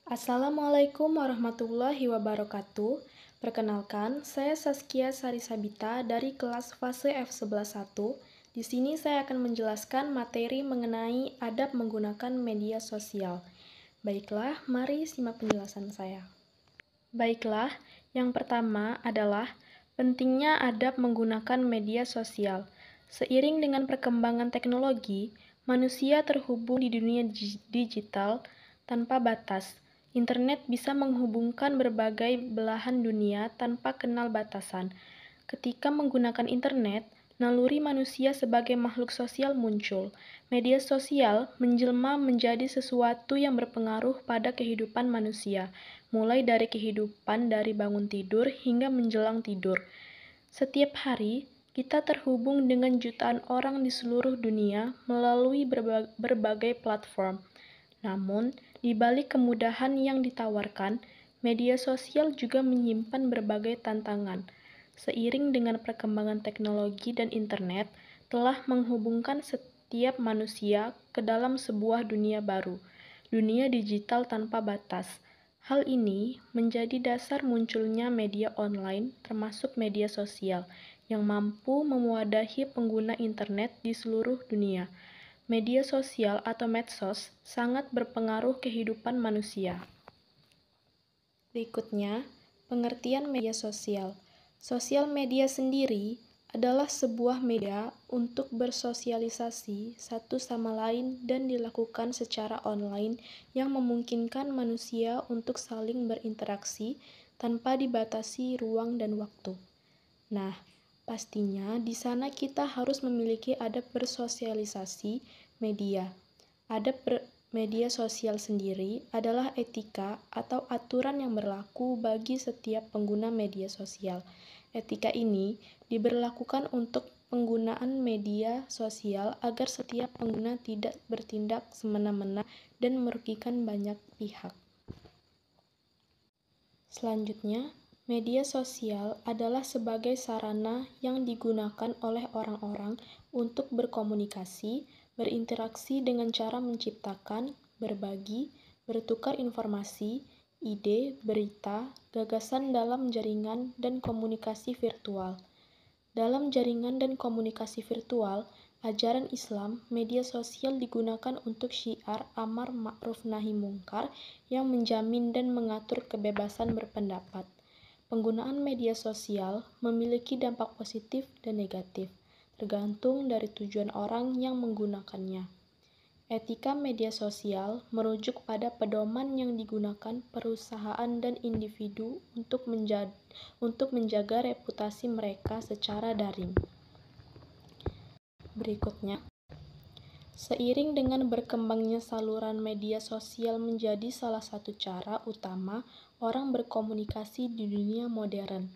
Assalamualaikum warahmatullahi wabarakatuh. Perkenalkan, saya Saskia Sari Sabita dari kelas fase F11.1. Di sini saya akan menjelaskan materi mengenai adab menggunakan media sosial. Baiklah, mari simak penjelasan saya. Baiklah, yang pertama adalah pentingnya adab menggunakan media sosial. Seiring dengan perkembangan teknologi, manusia terhubung di dunia digital tanpa batas. Internet bisa menghubungkan berbagai belahan dunia tanpa kenal batasan. Ketika menggunakan internet, naluri manusia sebagai makhluk sosial muncul. Media sosial menjelma menjadi sesuatu yang berpengaruh pada kehidupan manusia, mulai dari kehidupan dari bangun tidur hingga menjelang tidur. Setiap hari, kita terhubung dengan jutaan orang di seluruh dunia melalui berbagai platform. Namun, di balik kemudahan yang ditawarkan, media sosial juga menyimpan berbagai tantangan. Seiring dengan perkembangan teknologi dan internet, telah menghubungkan setiap manusia ke dalam sebuah dunia baru, dunia digital tanpa batas. Hal ini menjadi dasar munculnya media online, termasuk media sosial, yang mampu mewadahi pengguna internet di seluruh dunia. Media sosial atau medsos sangat berpengaruh kehidupan manusia. Berikutnya, pengertian media sosial. Sosial media sendiri adalah sebuah media untuk bersosialisasi satu sama lain dan dilakukan secara online yang memungkinkan manusia untuk saling berinteraksi tanpa dibatasi ruang dan waktu. Nah, pastinya di sana kita harus memiliki adab bersosialisasi media. Adab media sosial sendiri adalah etika atau aturan yang berlaku bagi setiap pengguna media sosial. Etika ini diberlakukan untuk penggunaan media sosial agar setiap pengguna tidak bertindak semena-mena dan merugikan banyak pihak. Selanjutnya, media sosial adalah sebagai sarana yang digunakan oleh orang-orang untuk berkomunikasi, berinteraksi dengan cara menciptakan, berbagi, bertukar informasi, ide, berita, gagasan dalam jaringan dan komunikasi virtual. Dalam jaringan dan komunikasi virtual, ajaran Islam, media sosial digunakan untuk syiar amar ma'ruf nahi mungkar yang menjamin dan mengatur kebebasan berpendapat. Penggunaan media sosial memiliki dampak positif dan negatif, tergantung dari tujuan orang yang menggunakannya. Etika media sosial merujuk pada pedoman yang digunakan perusahaan dan individu untuk menjaga reputasi mereka secara daring. Berikutnya, seiring dengan berkembangnya saluran media sosial menjadi salah satu cara utama orang berkomunikasi di dunia modern.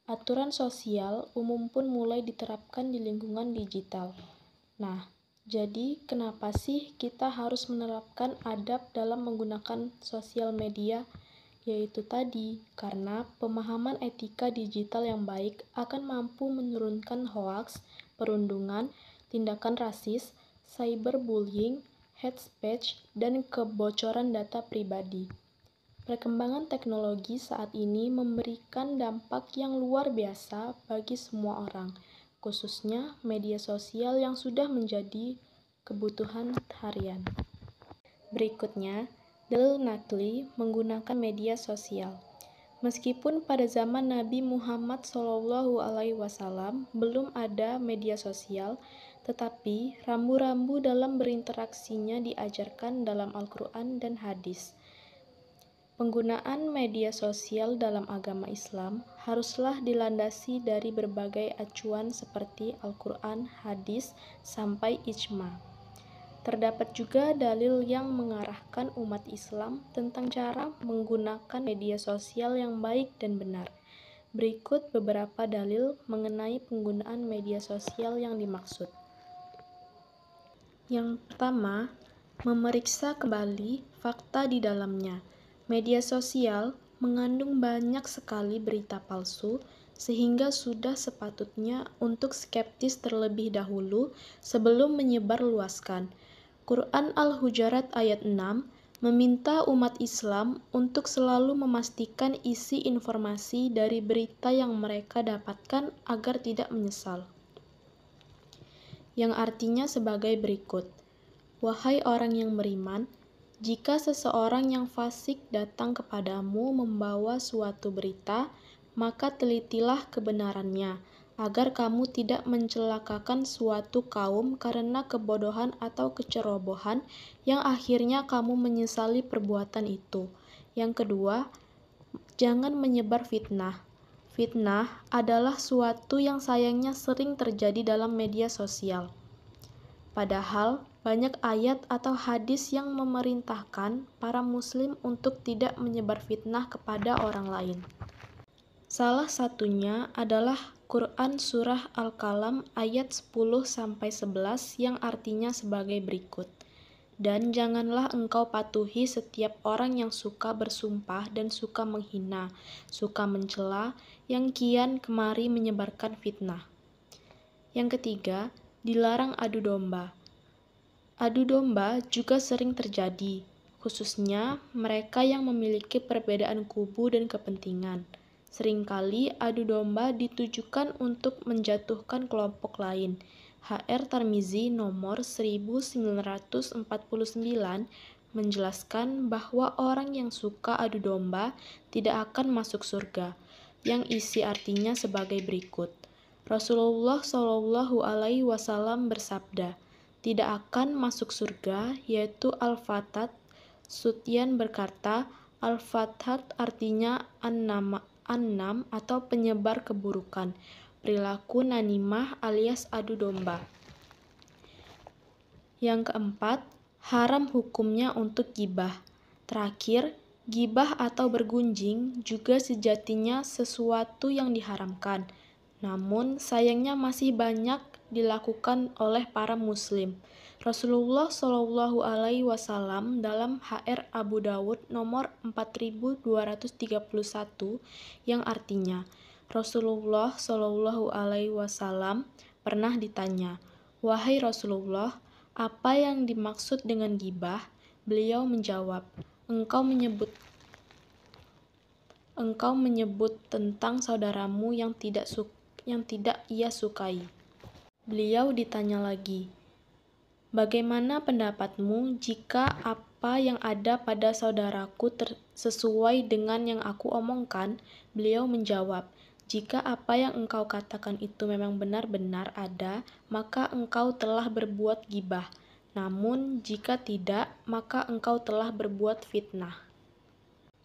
Aturan sosial umum pun mulai diterapkan di lingkungan digital. Nah, jadi kenapa sih kita harus menerapkan adab dalam menggunakan sosial media? Yaitu tadi, karena pemahaman etika digital yang baik akan mampu menurunkan hoaks, perundungan, tindakan rasis, cyberbullying, hate speech, dan kebocoran data pribadi. Perkembangan teknologi saat ini memberikan dampak yang luar biasa bagi semua orang, khususnya media sosial yang sudah menjadi kebutuhan harian. Berikutnya, dalil nakli menggunakan media sosial. Meskipun pada zaman Nabi Muhammad SAW belum ada media sosial, tetapi rambu-rambu dalam berinteraksinya diajarkan dalam Al-Quran dan hadis. Penggunaan media sosial dalam agama Islam haruslah dilandasi dari berbagai acuan seperti Al-Quran, hadis, sampai ijma. Terdapat juga dalil yang mengarahkan umat Islam tentang cara menggunakan media sosial yang baik dan benar. Berikut beberapa dalil mengenai penggunaan media sosial yang dimaksud. Yang pertama, memeriksa kembali fakta di dalamnya. Media sosial mengandung banyak sekali berita palsu, sehingga sudah sepatutnya untuk skeptis terlebih dahulu sebelum menyebarluaskan. Quran Al-Hujurat ayat 6 meminta umat Islam untuk selalu memastikan isi informasi dari berita yang mereka dapatkan agar tidak menyesal. Yang artinya sebagai berikut. Wahai orang yang beriman, jika seseorang yang fasik datang kepadamu membawa suatu berita, maka telitilah kebenarannya, agar kamu tidak mencelakakan suatu kaum karena kebodohan atau kecerobohan yang akhirnya kamu menyesali perbuatan itu. Yang kedua, jangan menyebar fitnah. Fitnah adalah suatu yang sayangnya sering terjadi dalam media sosial. Padahal, banyak ayat atau hadis yang memerintahkan para muslim untuk tidak menyebar fitnah kepada orang lain. Salah satunya adalah Quran Surah Al-Qalam ayat 10-11 yang artinya sebagai berikut. Dan janganlah engkau patuhi setiap orang yang suka bersumpah dan suka menghina, suka mencela, yang kian kemari menyebarkan fitnah. Yang ketiga, dilarang adu domba. Adu domba juga sering terjadi, khususnya mereka yang memiliki perbedaan kubu dan kepentingan. Seringkali adu domba ditujukan untuk menjatuhkan kelompok lain. HR Tirmizi nomor 1949 menjelaskan bahwa orang yang suka adu domba tidak akan masuk surga, yang isi artinya sebagai berikut. Rasulullah Shallallahu Alaihi Wasallam bersabda, tidak akan masuk surga, yaitu Al-Fatat. Sufyan berkata, Al-Fatat artinya annam atau penyebar keburukan, perilaku nanimah alias adu domba. Yang keempat, haram hukumnya untuk gibah. Terakhir, gibah atau bergunjing juga sejatinya sesuatu yang diharamkan. Namun, sayangnya masih banyak dilakukan oleh para muslim. Rasulullah Shallallahu Alaihi Wasallam dalam HR Abu Dawud nomor 4231 yang artinya Rasulullah Shallallahu Alaihi Wasallam pernah ditanya, wahai Rasulullah, apa yang dimaksud dengan gibah? Beliau menjawab, engkau menyebut tentang saudaramu yang tidak ia sukai. Beliau ditanya lagi, bagaimana pendapatmu jika apa yang ada pada saudaraku sesuai dengan yang aku omongkan? Beliau menjawab, jika apa yang engkau katakan itu memang benar-benar ada, maka engkau telah berbuat gibah. Namun, jika tidak, maka engkau telah berbuat fitnah.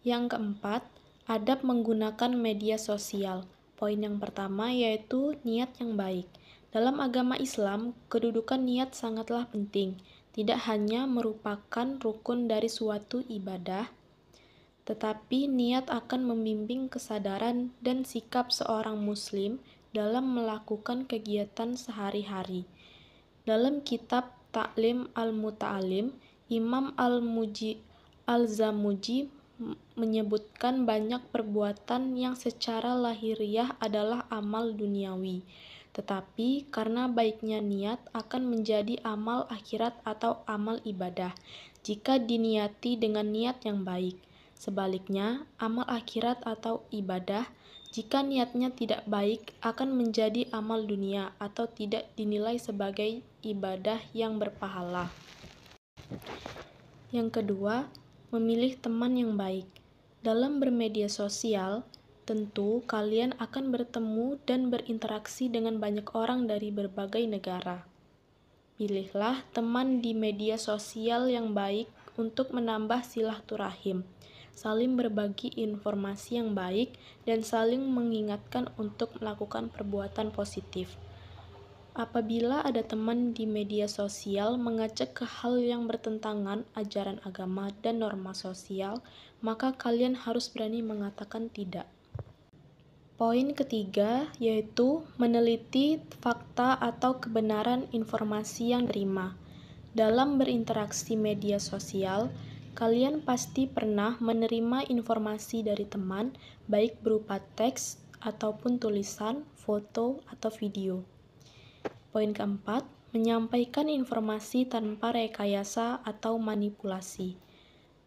Yang keempat, adab menggunakan media sosial. Poin yang pertama yaitu niat yang baik. Dalam agama Islam, kedudukan niat sangatlah penting. Tidak hanya merupakan rukun dari suatu ibadah, tetapi niat akan membimbing kesadaran dan sikap seorang muslim dalam melakukan kegiatan sehari-hari. Dalam kitab Ta'lim al-Muta'alim, Imam Al-Zamuji menyebutkan banyak perbuatan yang secara lahiriah adalah amal duniawi, tetapi karena baiknya niat akan menjadi amal akhirat atau amal ibadah jika diniati dengan niat yang baik. Sebaliknya, amal akhirat atau ibadah, jika niatnya tidak baik, akan menjadi amal dunia atau tidak dinilai sebagai ibadah yang berpahala. Yang kedua, memilih teman yang baik. Dalam bermedia sosial, tentu kalian akan bertemu dan berinteraksi dengan banyak orang dari berbagai negara. Pilihlah teman di media sosial yang baik untuk menambah silaturahim, saling berbagi informasi yang baik, dan saling mengingatkan untuk melakukan perbuatan positif. Apabila ada teman di media sosial mengajak ke hal yang bertentangan ajaran agama dan norma sosial, maka kalian harus berani mengatakan tidak. Poin ketiga yaitu meneliti fakta atau kebenaran informasi yang diterima. Dalam berinteraksi media sosial, kalian pasti pernah menerima informasi dari teman, baik berupa teks ataupun tulisan, foto, atau video. Poin keempat, menyampaikan informasi tanpa rekayasa atau manipulasi.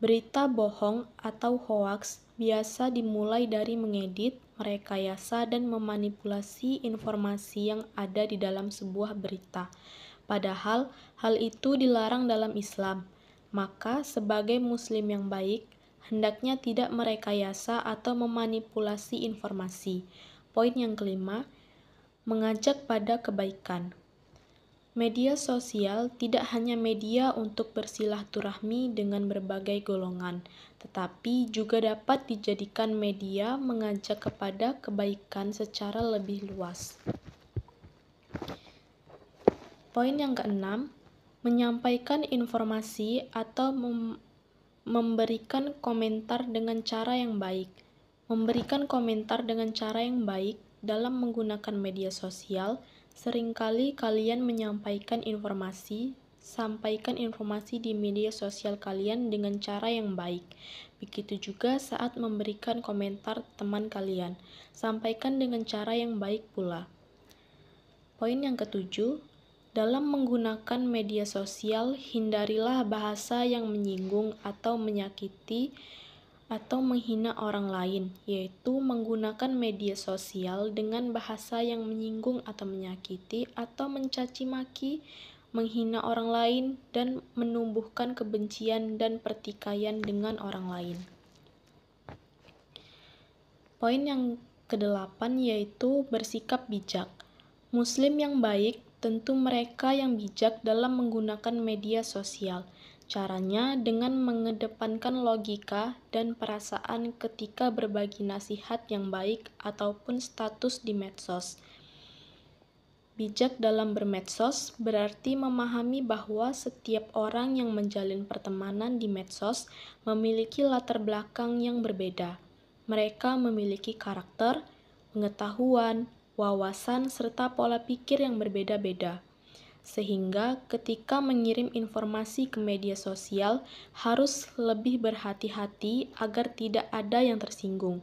Berita bohong atau hoaks biasa dimulai dari mengedit, merekayasa, dan memanipulasi informasi yang ada di dalam sebuah berita. Padahal hal itu dilarang dalam Islam. Maka sebagai muslim yang baik, hendaknya tidak merekayasa atau memanipulasi informasi. Poin yang kelima, mengajak pada kebaikan. Media sosial tidak hanya media untuk bersilaturahmi dengan berbagai golongan, tetapi juga dapat dijadikan media mengajak kepada kebaikan secara lebih luas. Poin yang keenam, menyampaikan informasi atau memberikan komentar dengan cara yang baik. Memberikan komentar dengan cara yang baik dalam menggunakan media sosial. Seringkali kalian sampaikan informasi di media sosial kalian dengan cara yang baik. Begitu juga saat memberikan komentar teman kalian, sampaikan dengan cara yang baik pula. Poin yang ketujuh, dalam menggunakan media sosial, hindarilah bahasa yang menyinggung atau menyakiti atau menghina orang lain, yaitu menggunakan media sosial dengan bahasa yang menyinggung atau menyakiti atau mencaci maki, menghina orang lain, dan menumbuhkan kebencian dan pertikaian dengan orang lain. Poin yang kedelapan yaitu bersikap bijak. Muslim yang baik tentu mereka yang bijak dalam menggunakan media sosial. Caranya dengan mengedepankan logika dan perasaan ketika berbagi nasihat yang baik ataupun status di medsos. Bijak dalam bermedsos berarti memahami bahwa setiap orang yang menjalin pertemanan di medsos memiliki latar belakang yang berbeda. Mereka memiliki karakter, pengetahuan, wawasan, serta pola pikir yang berbeda-beda. Sehingga ketika mengirim informasi ke media sosial harus lebih berhati-hati agar tidak ada yang tersinggung.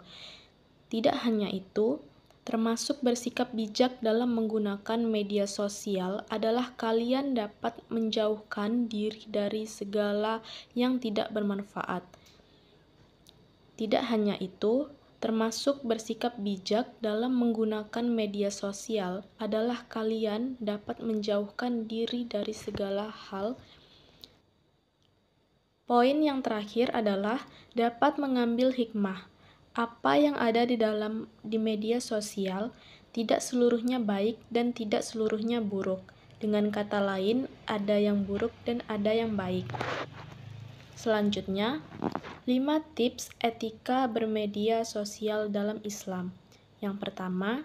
Tidak hanya itu, termasuk bersikap bijak dalam menggunakan media sosial adalah kalian dapat menjauhkan diri dari segala yang tidak bermanfaat. Tidak hanya itu, termasuk bersikap bijak dalam menggunakan media sosial adalah kalian dapat menjauhkan diri dari segala hal. Poin yang terakhir adalah dapat mengambil hikmah. Apa yang ada di media sosial tidak seluruhnya baik dan tidak seluruhnya buruk. Dengan kata lain, ada yang buruk dan ada yang baik. Selanjutnya, 5 tips etika bermedia sosial dalam Islam. Yang pertama,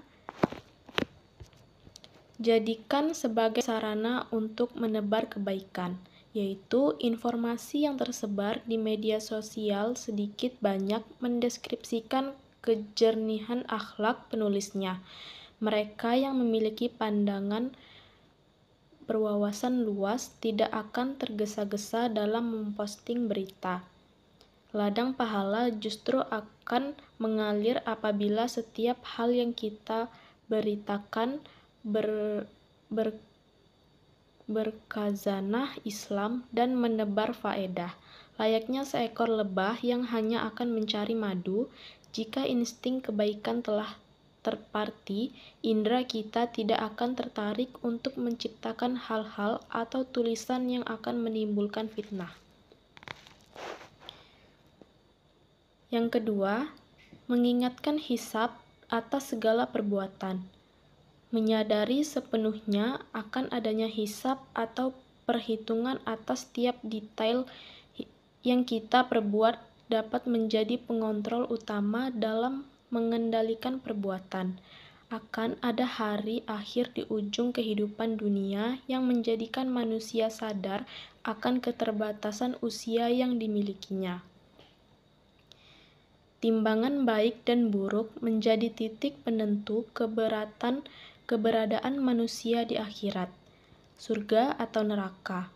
jadikan sebagai sarana untuk menebar kebaikan, yaitu informasi yang tersebar di media sosial sedikit banyak mendeskripsikan kejernihan akhlak penulisnya. Mereka yang memiliki pandangan berwawasan luas tidak akan tergesa-gesa dalam memposting berita. Ladang pahala justru akan mengalir apabila setiap hal yang kita beritakan berkazanah Islam dan menebar faedah. Layaknya seekor lebah yang hanya akan mencari madu, jika insting kebaikan telah terparti, indera kita tidak akan tertarik untuk menciptakan hal-hal atau tulisan yang akan menimbulkan fitnah. Yang kedua, mengingatkan hisab atas segala perbuatan. Menyadari sepenuhnya akan adanya hisab atau perhitungan atas tiap detail yang kita perbuat dapat menjadi pengontrol utama dalam mengendalikan perbuatan. Akan ada hari akhir di ujung kehidupan dunia yang menjadikan manusia sadar akan keterbatasan usia yang dimilikinya. Timbangan baik dan buruk menjadi titik penentu keberadaan manusia di akhirat, surga atau neraka.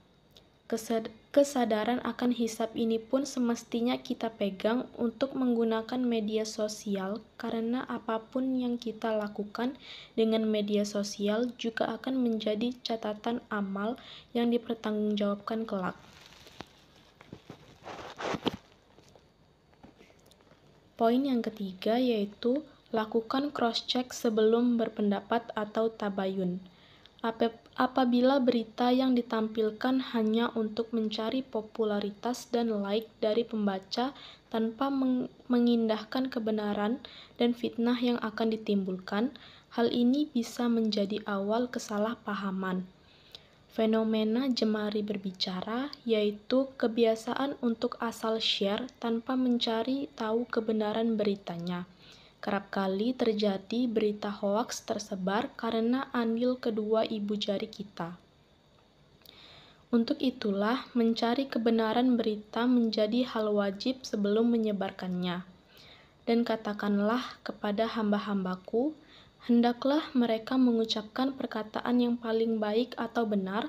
Kesadaran akan hisab ini pun semestinya kita pegang untuk menggunakan media sosial, karena apapun yang kita lakukan dengan media sosial juga akan menjadi catatan amal yang dipertanggungjawabkan kelak. Poin yang ketiga yaitu lakukan cross-check sebelum berpendapat atau tabayun. Apabila berita yang ditampilkan hanya untuk mencari popularitas dan like dari pembaca tanpa mengindahkan kebenaran dan fitnah yang akan ditimbulkan, hal ini bisa menjadi awal kesalahpahaman. Fenomena jemari berbicara, yaitu kebiasaan untuk asal share tanpa mencari tahu kebenaran beritanya. Kerap kali terjadi berita hoaks tersebar karena andil kedua ibu jari kita. Untuk itulah, mencari kebenaran berita menjadi hal wajib sebelum menyebarkannya. Dan katakanlah kepada hamba-hambaku, hendaklah mereka mengucapkan perkataan yang paling baik atau benar.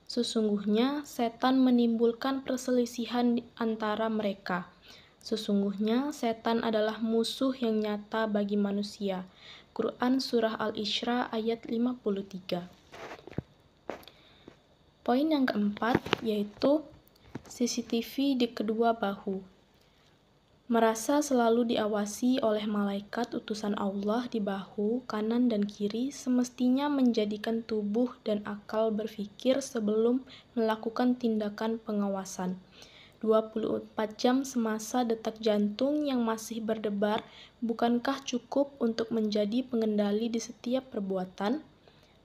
Sesungguhnya setan menimbulkan perselisihan antara mereka. Sesungguhnya setan adalah musuh yang nyata bagi manusia. Quran Surah Al-Isra ayat 53. Poin yang keempat yaitu CCTV di kedua bahu. Merasa selalu diawasi oleh malaikat utusan Allah di bahu kanan dan kiri semestinya menjadikan tubuh dan akal berpikir sebelum melakukan tindakan pengawasan. 24 jam semasa detak jantung yang masih berdebar, bukankah cukup untuk menjadi pengendali di setiap perbuatan?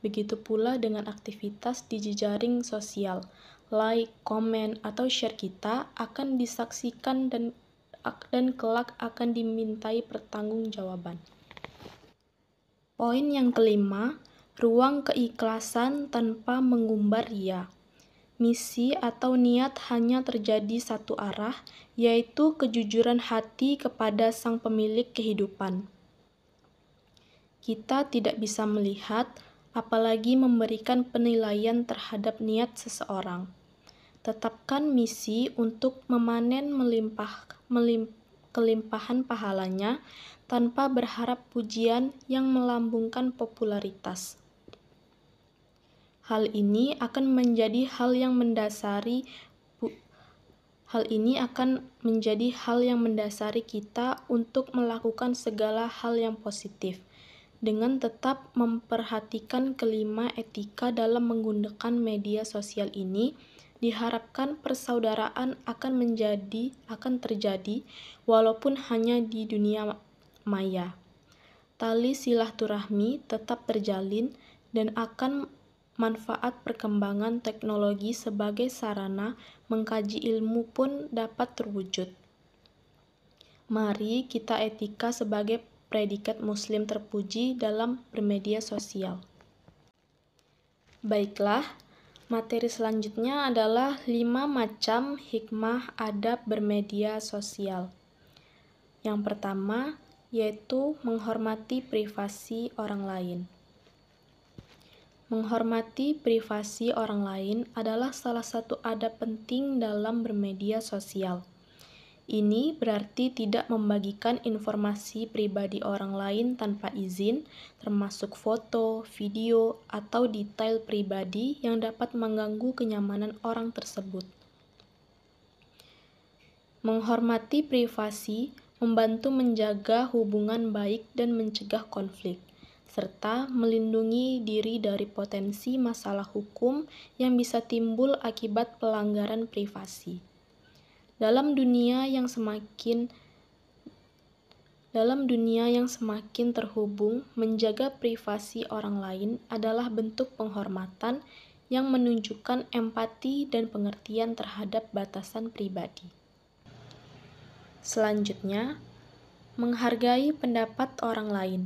Begitu pula dengan aktivitas di jejaring sosial. Like, komen, atau share kita akan disaksikan dan kelak akan dimintai pertanggungjawaban. Poin yang kelima, ruang keikhlasan tanpa mengumbar ria. Misi atau niat hanya terjadi satu arah, yaitu kejujuran hati kepada Sang Pemilik kehidupan. Kita tidak bisa melihat, apalagi memberikan penilaian terhadap niat seseorang. Tetapkan misi untuk memanen kelimpahan pahalanya tanpa berharap pujian yang melambungkan popularitas. Hal ini akan menjadi hal yang mendasari kita untuk melakukan segala hal yang positif, dengan tetap memperhatikan kelima etika dalam menggunakan media sosial ini. Diharapkan persaudaraan akan terjadi walaupun hanya di dunia maya. Tali silaturahmi tetap terjalin dan akan manfaat perkembangan teknologi sebagai sarana mengkaji ilmu pun dapat terwujud. Mari kita etika sebagai predikat muslim terpuji dalam bermedia sosial. Baiklah, materi selanjutnya adalah 5 macam hikmah adab bermedia sosial. Yang pertama, yaitu menghormati privasi orang lain. Menghormati privasi orang lain adalah salah satu adab penting dalam bermedia sosial. Ini berarti tidak membagikan informasi pribadi orang lain tanpa izin, termasuk foto, video, atau detail pribadi yang dapat mengganggu kenyamanan orang tersebut. Menghormati privasi membantu menjaga hubungan baik dan mencegah konflik, serta melindungi diri dari potensi masalah hukum yang bisa timbul akibat pelanggaran privasi. Dalam dunia yang semakin terhubung, menjaga privasi orang lain adalah bentuk penghormatan yang menunjukkan empati dan pengertian terhadap batasan pribadi. Selanjutnya, menghargai pendapat orang lain.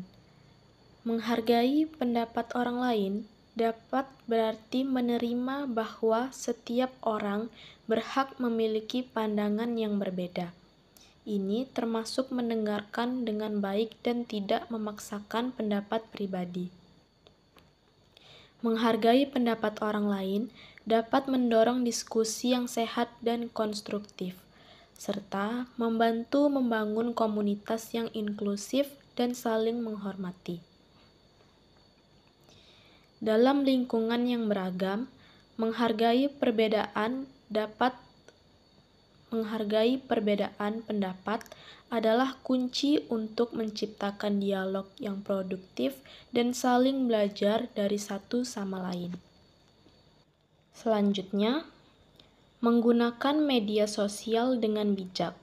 Menghargai pendapat orang lain dapat berarti menerima bahwa setiap orang berhak memiliki pandangan yang berbeda. Ini termasuk mendengarkan dengan baik dan tidak memaksakan pendapat pribadi. Menghargai pendapat orang lain dapat mendorong diskusi yang sehat dan konstruktif, serta membantu membangun komunitas yang inklusif dan saling menghormati. Dalam lingkungan yang beragam, menghargai perbedaan dapat menghargai perbedaan pendapat adalah kunci untuk menciptakan dialog yang produktif dan saling belajar dari satu sama lain. Selanjutnya, menggunakan media sosial dengan bijak.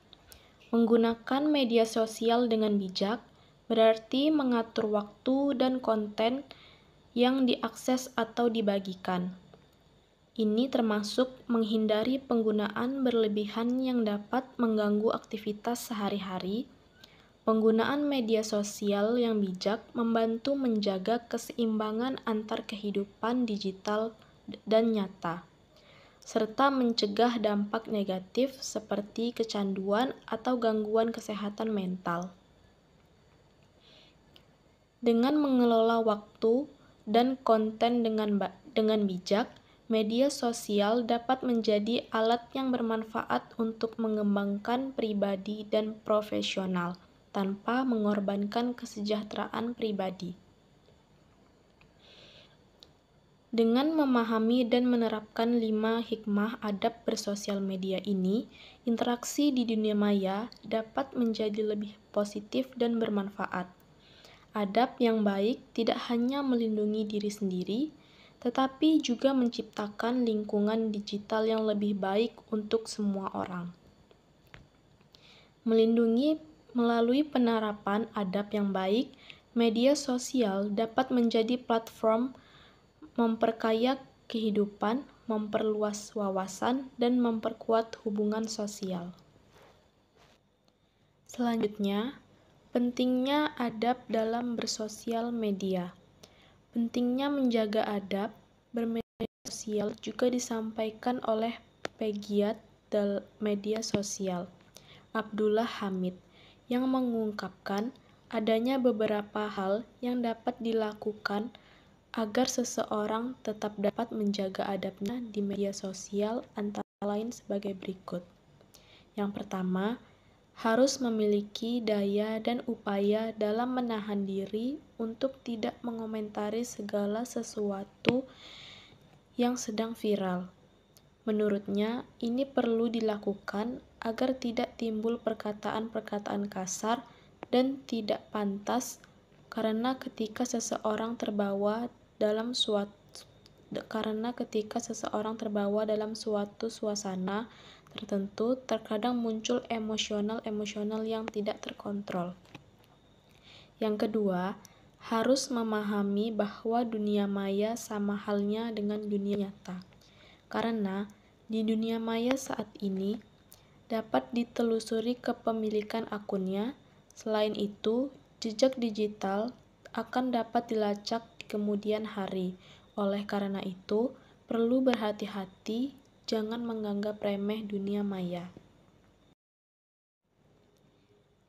Menggunakan media sosial dengan bijak berarti mengatur waktu dan konten yang diakses atau dibagikan. Ini termasuk menghindari penggunaan berlebihan yang dapat mengganggu aktivitas sehari-hari. Penggunaan media sosial yang bijak membantu menjaga keseimbangan antar kehidupan digital dan nyata, serta mencegah dampak negatif seperti kecanduan atau gangguan kesehatan mental. Dengan mengelola waktu dan konten dengan bijak, media sosial dapat menjadi alat yang bermanfaat untuk mengembangkan pribadi dan profesional tanpa mengorbankan kesejahteraan pribadi. Dengan memahami dan menerapkan 5 hikmah adab bersosial media ini, interaksi di dunia maya dapat menjadi lebih positif dan bermanfaat. Adab yang baik tidak hanya melindungi diri sendiri, tetapi juga menciptakan lingkungan digital yang lebih baik untuk semua orang. Melindungi melalui penerapan adab yang baik, media sosial dapat menjadi platform memperkaya kehidupan, memperluas wawasan, dan memperkuat hubungan sosial. Selanjutnya, pentingnya adab dalam bersosial media. Pentingnya menjaga adab bermedia sosial juga disampaikan oleh pegiat media sosial, Abdullah Hamid, yang mengungkapkan adanya beberapa hal yang dapat dilakukan agar seseorang tetap dapat menjaga adabnya di media sosial, antara lain sebagai berikut. Yang pertama, harus memiliki daya dan upaya dalam menahan diri untuk tidak mengomentari segala sesuatu yang sedang viral. Menurutnya, ini perlu dilakukan agar tidak timbul perkataan-perkataan kasar dan tidak pantas karena ketika seseorang terbawa dalam suatu suasana tertentu, terkadang muncul emosional yang tidak terkontrol. Yang kedua, harus memahami bahwa dunia maya sama halnya dengan dunia nyata. Karena di dunia maya saat ini dapat ditelusuri kepemilikan akunnya. Selain itu, jejak digital akan dapat dilacak di kemudian hari. Oleh karena itu, perlu berhati-hati, jangan menganggap remeh dunia maya.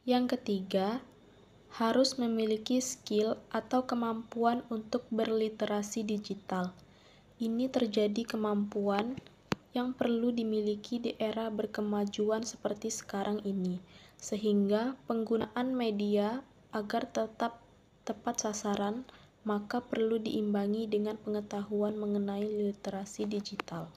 Yang ketiga, harus memiliki skill atau kemampuan untuk berliterasi digital. Ini terjadi kemampuan yang perlu dimiliki di era berkemajuan seperti sekarang ini, sehingga penggunaan media agar tetap tepat sasaran, maka perlu diimbangi dengan pengetahuan mengenai literasi digital.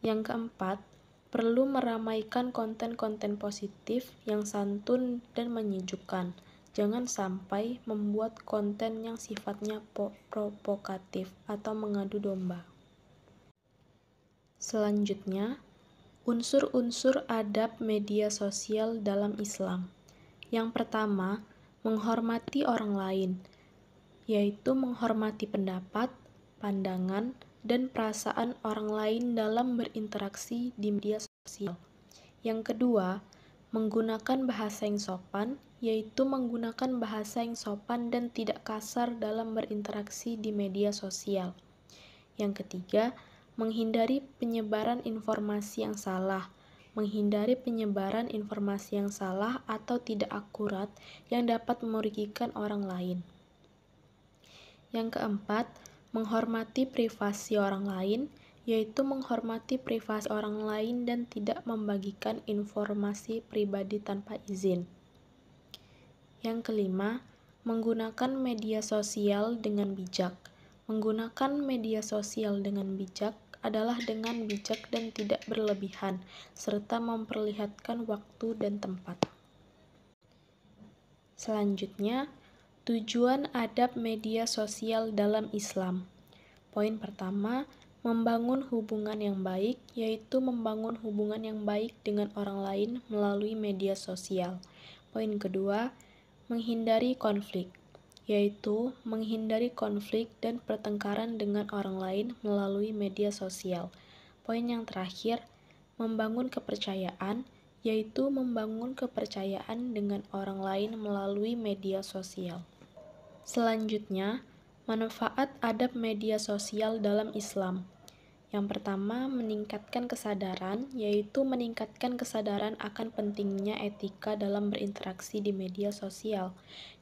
Yang keempat, perlu meramaikan konten-konten positif yang santun dan menyejukkan. Jangan sampai membuat konten yang sifatnya provokatif atau mengadu domba. Selanjutnya, unsur-unsur adab media sosial dalam Islam. Yang pertama, menghormati orang lain, yaitu menghormati pendapat, pandangan, dan perasaan orang lain dalam berinteraksi di media sosial. Yang kedua, menggunakan bahasa yang sopan, yaitu menggunakan bahasa yang sopan dan tidak kasar dalam berinteraksi di media sosial. Yang ketiga, menghindari penyebaran informasi yang salah, atau tidak akurat yang dapat merugikan orang lain. Yang keempat, menghormati privasi orang lain, yaitu menghormati privasi orang lain dan tidak membagikan informasi pribadi tanpa izin. Yang kelima, menggunakan media sosial dengan bijak. Menggunakan media sosial dengan bijak adalah dengan bijak dan tidak berlebihan, serta memperlihatkan waktu dan tempat. Selanjutnya, tujuan adab media sosial dalam Islam. Poin pertama, membangun hubungan yang baik, yaitu membangun hubungan yang baik dengan orang lain melalui media sosial. Poin kedua, menghindari konflik, yaitu menghindari konflik dan pertengkaran dengan orang lain melalui media sosial. Poin yang terakhir, membangun kepercayaan, yaitu membangun kepercayaan dengan orang lain melalui media sosial. Selanjutnya, manfaat adab media sosial dalam Islam. Yang pertama, meningkatkan kesadaran, yaitu meningkatkan kesadaran akan pentingnya etika dalam berinteraksi di media sosial.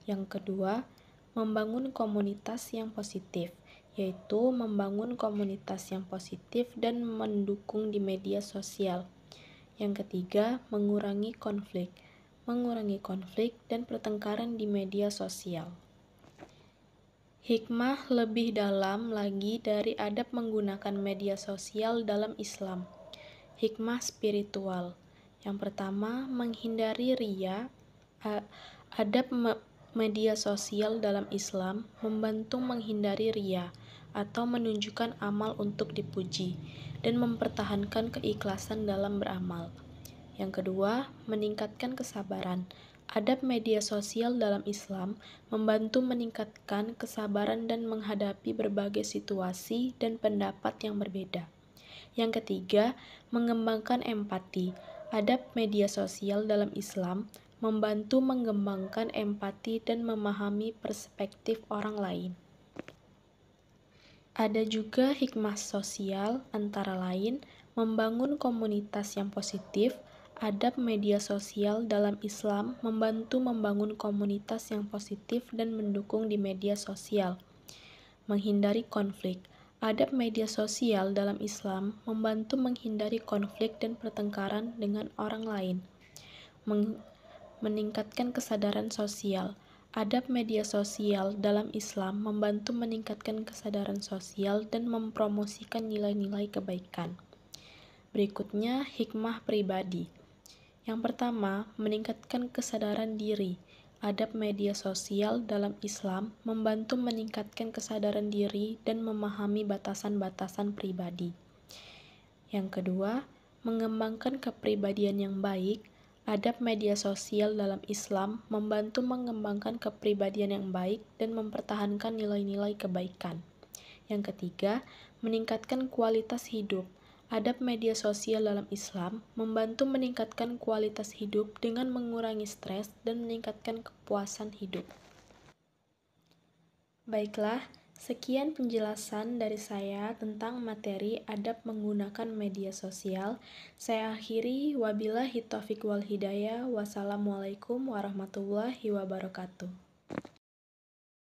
Yang kedua, membangun komunitas yang positif, yaitu membangun komunitas yang positif dan mendukung di media sosial. Yang ketiga, mengurangi konflik dan pertengkaran di media sosial. Hikmah lebih dalam lagi dari adab menggunakan media sosial dalam Islam. Hikmah spiritual. Yang pertama, menghindari riya. Adab media sosial dalam Islam membantu menghindari riya atau menunjukkan amal untuk dipuji dan mempertahankan keikhlasan dalam beramal. Yang kedua, meningkatkan kesabaran. Adab media sosial dalam Islam membantu meningkatkan kesabaran dan menghadapi berbagai situasi dan pendapat yang berbeda. Yang ketiga, mengembangkan empati. Adab media sosial dalam Islam membantu mengembangkan empati dan memahami perspektif orang lain. Ada juga hikmah sosial, antara lain membangun komunitas yang positif. Adab media sosial dalam Islam membantu membangun komunitas yang positif dan mendukung di media sosial. Menghindari konflik. Adab media sosial dalam Islam membantu menghindari konflik dan pertengkaran dengan orang lain. Meningkatkan kesadaran sosial. Adab media sosial dalam Islam membantu meningkatkan kesadaran sosial dan mempromosikan nilai-nilai kebaikan. Berikutnya, hikmah pribadi. Yang pertama, meningkatkan kesadaran diri. Adab media sosial dalam Islam membantu meningkatkan kesadaran diri dan memahami batasan-batasan pribadi. Yang kedua, mengembangkan kepribadian yang baik. Adab media sosial dalam Islam membantu mengembangkan kepribadian yang baik dan mempertahankan nilai-nilai kebaikan. Yang ketiga, meningkatkan kualitas hidup. Adab media sosial dalam Islam membantu meningkatkan kualitas hidup dengan mengurangi stres dan meningkatkan kepuasan hidup. Baiklah, sekian penjelasan dari saya tentang materi adab menggunakan media sosial. Saya akhiri, wabillahi taufiq wal hidayah. Wassalamualaikum warahmatullahi wabarakatuh.